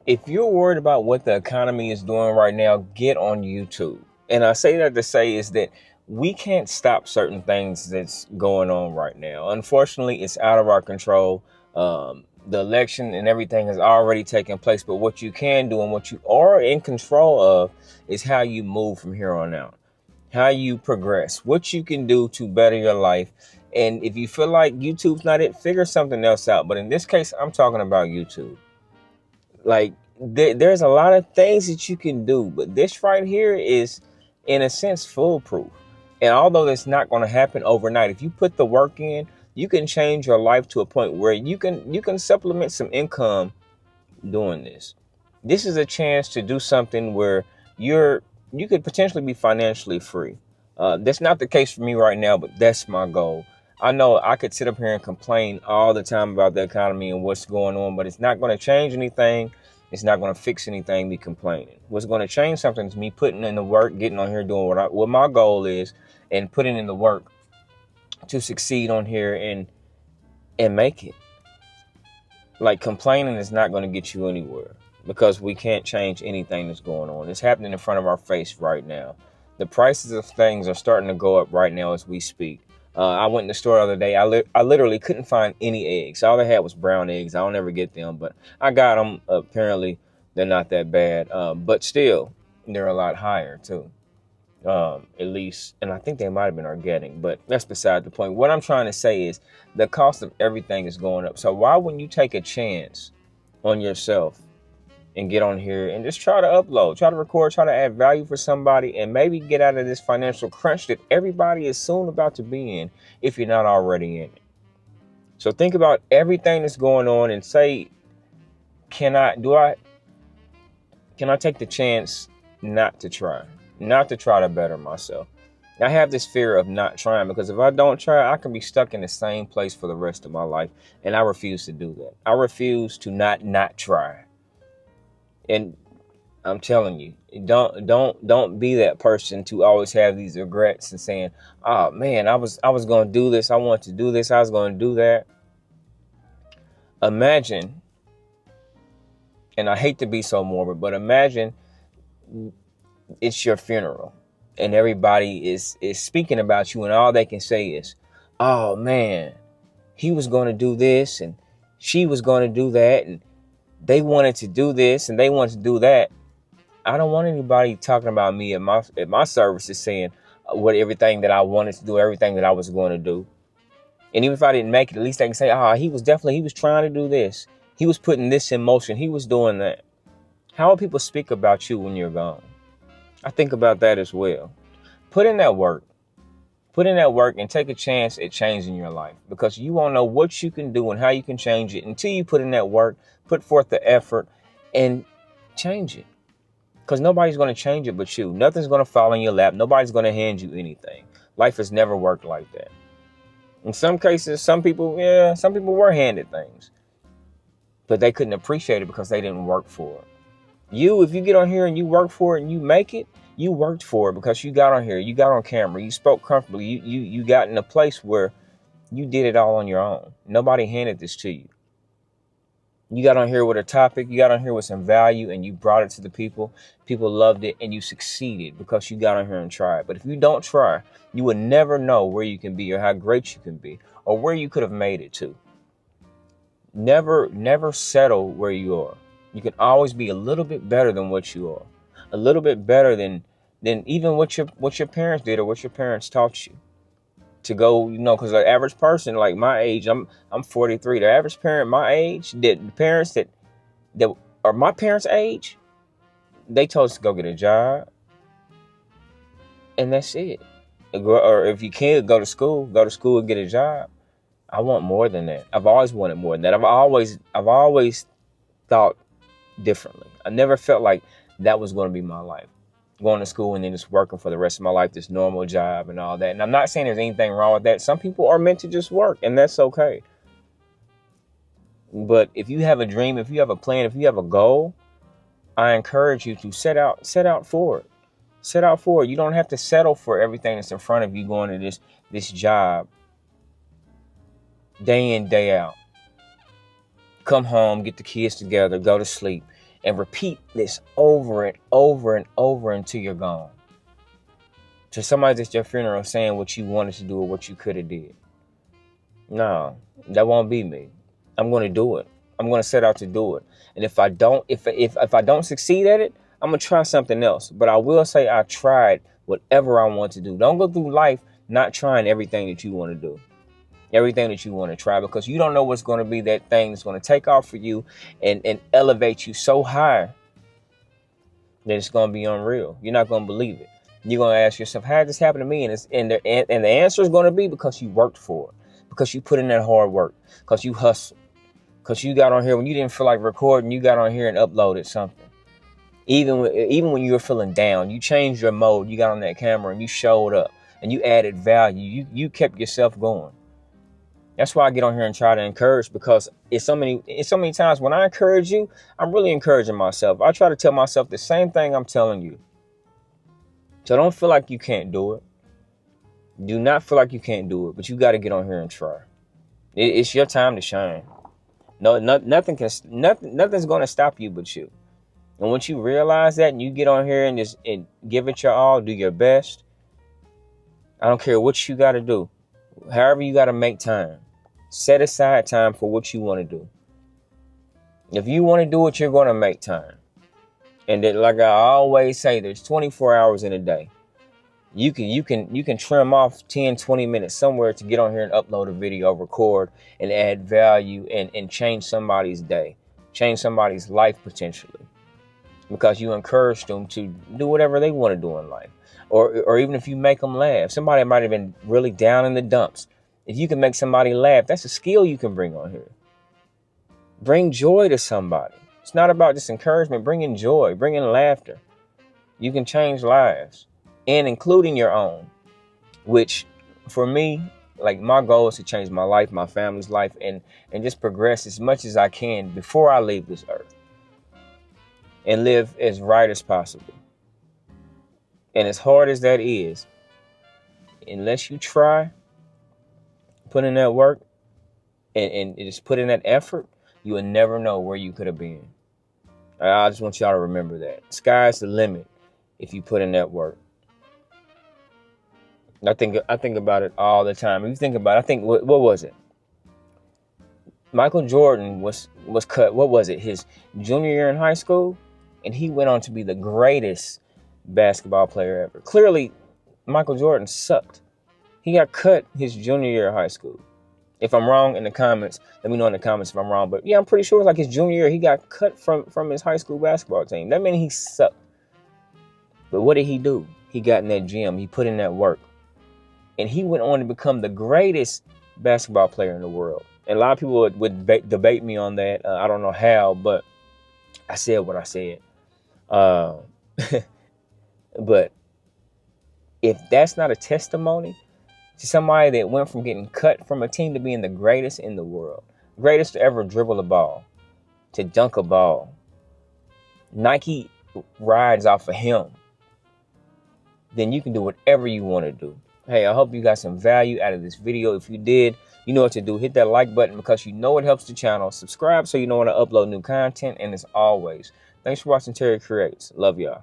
If you're worried about what the economy is doing right now, get on YouTube. And I say that to say is that we can't stop certain things that's going on right now. Unfortunately, it's out of our control. The election and everything has already taken place. But what you can do and what you are in control of is how you move from here on out, how you progress, what you can do to better your life. And if you feel like YouTube's not it, figure something else out. But in this case, I'm talking about YouTube. Like there's a lot of things that you can do, but this right here is in a sense foolproof. And although it's not going to happen overnight, if you put the work in, you can change your life to a point where you can supplement some income doing this. This is a chance to do something where you could potentially be financially free. That's not the case for me right now, but that's my goal. I know I could sit up here and complain all the time about the economy and what's going on, but it's not going to change anything. It's not going to fix anything, me complaining. What's going to change something is me putting in the work, getting on here, doing what my goal is, and putting in the work to succeed on here and make it. Like, complaining is not going to get you anywhere because we can't change anything that's going on. It's happening in front of our face right now. The prices of things are starting to go up right now as we speak. I went in the store the other day. I literally couldn't find any eggs. All they had was brown eggs. I don't ever get them, but I got them. Apparently, they're not that bad. But still, they're a lot higher too. At least, and I think they might have been organic, but that's beside the point. What I'm trying to say is the cost of everything is going up. So why wouldn't you take a chance on yourself and get on here and just try to upload, try to record, try to add value for somebody, and maybe get out of this financial crunch that everybody is soon about to be in if you're not already in it. So think about everything that's going on and say, can I take the chance not to try to better myself? I have this fear of not trying because if I don't try, I can be stuck in the same place for the rest of my life. And I refuse to do that. I refuse to not try. And I'm telling you, don't be that person to always have these regrets and saying, oh man, I was going to do this. I want to do this. I was going to do that. Imagine, and I hate to be so morbid, but imagine it's your funeral and everybody is speaking about you and all they can say is, oh man, he was going to do this and she was going to do that and they wanted to do this and they wanted to do that. I don't want anybody talking about me at my services saying what everything that I wanted to do, everything that I was going to do. And even if I didn't make it, at least they can say, he was trying to do this. He was putting this in motion. He was doing that. How will people speak about you when you're gone? I think about that as well. Put in that work and take a chance at changing your life because you won't know what you can do and how you can change it until you put in that work, put forth the effort and change it. Because nobody's going to change it but you. Nothing's going to fall in your lap. Nobody's going to hand you anything. Life has never worked like that. In some cases, some people were handed things, but they couldn't appreciate it because they didn't work for it. If you get on here and you work for it and you make it, you worked for it because you got on here, you got on camera, you spoke comfortably, you got in a place where you did it all on your own. Nobody handed this to you. You got on here with a topic, you got on here with some value and you brought it to the people. People loved it and you succeeded because you got on here and tried. But if you don't try, you would never know where you can be or how great you can be or where you could have made it to. Never settle where you are. You can always be a little bit better than what you are. A little bit better than even what your parents did or what your parents taught you. To go, because the average person like my age, I'm 43. The average parent my age, the parents that are my parents' age, they told us to go get a job, and that's it. Or if you can't go to school and get a job. I want more than that. I've always wanted more than that. I've always thought differently. I never felt like that was going to be my life. Going to school and then just working for the rest of my life, this normal job and all that. And I'm not saying there's anything wrong with that. Some people are meant to just work, and that's okay. But if you have a dream, if you have a plan, if you have a goal, I encourage you to set out for it. Set out for it. You don't have to settle for everything that's in front of you going to this job day in, day out. Come home, get the kids together, go to sleep, and repeat this over and over and over until you're gone. To somebody at your funeral saying what you wanted to do or what you could have did. No, that won't be me. I'm going to do it. I'm going to set out to do it. And if I don't, if I don't succeed at it, I'm going to try something else. But I will say I tried whatever I want to do. Don't go through life not trying everything that you want to do. Everything that you want to try, because you don't know what's going to be that thing that's going to take off for you and elevate you so high that it's going to be unreal. You're not going to believe it. You're going to ask yourself, how did this happen to me? And the answer is going to be because you worked for it, because you put in that hard work, because you hustled, because you got on here when you didn't feel like recording, you got on here and uploaded something. Even when you were feeling down, you changed your mode, you got on that camera and you showed up and you added value. You kept yourself going. That's why I get on here and try to encourage, because it's so many times when I encourage you, I'm really encouraging myself. I try to tell myself the same thing I'm telling you. So don't feel like you can't do it. Do not feel like you can't do it, but you got to get on here and try. It's your time to shine. Nothing's going to stop you but you. And once you realize that and you get on here and just give it your all, do your best. I don't care what you got to do. However you got to make time. Set aside time for what you want to do. If you want to do it, you're going to make time. And that, like I always say, there's 24 hours in a day. You can trim off 10, 20 minutes somewhere to get on here and upload a video, record, and add value and change somebody's day, change somebody's life potentially, because you encourage them to do whatever they want to do in life. Or even if you make them laugh. Somebody might have been really down in the dumps. If you can make somebody laugh, that's a skill you can bring on here. Bring joy to somebody. It's not about just encouragement. Bringing joy, bringing laughter. You can change lives, and including your own, which for me, like, my goal is to change my life, my family's life, and just progress as much as I can before I leave this earth and live as right as possible. And as hard as that is, unless you try, put in that work and just put in that effort, you will never know where you could have been. I just want y'all to remember that. Sky's the limit if you put in that work. I think about it all the time. If you think about it, I think, what was it? Michael Jordan was cut, what was it, his junior year in high school? And he went on to be the greatest basketball player ever. Clearly, Michael Jordan sucked. He got cut his junior year of high school. If I'm wrong, in the comments, let me know in the comments if I'm wrong. But yeah, I'm pretty sure it was like his junior year, he got cut from his high school basketball team. That meant he sucked. But what did he do? He got in that gym. He put in that work. And he went on to become the greatest basketball player in the world. And a lot of people would debate me on that. I don't know how, but I said what I said. But if that's not a testimony to somebody that went from getting cut from a team to being the greatest in the world, greatest to ever dribble a ball, to dunk a ball, Nike rides off of him, then you can do whatever you want to do. Hey, I hope you got some value out of this video. If you did, you know what to do. Hit that like button because you know it helps the channel. Subscribe so you know when I upload new content. And as always, thanks for watching Terry Creates. Love y'all.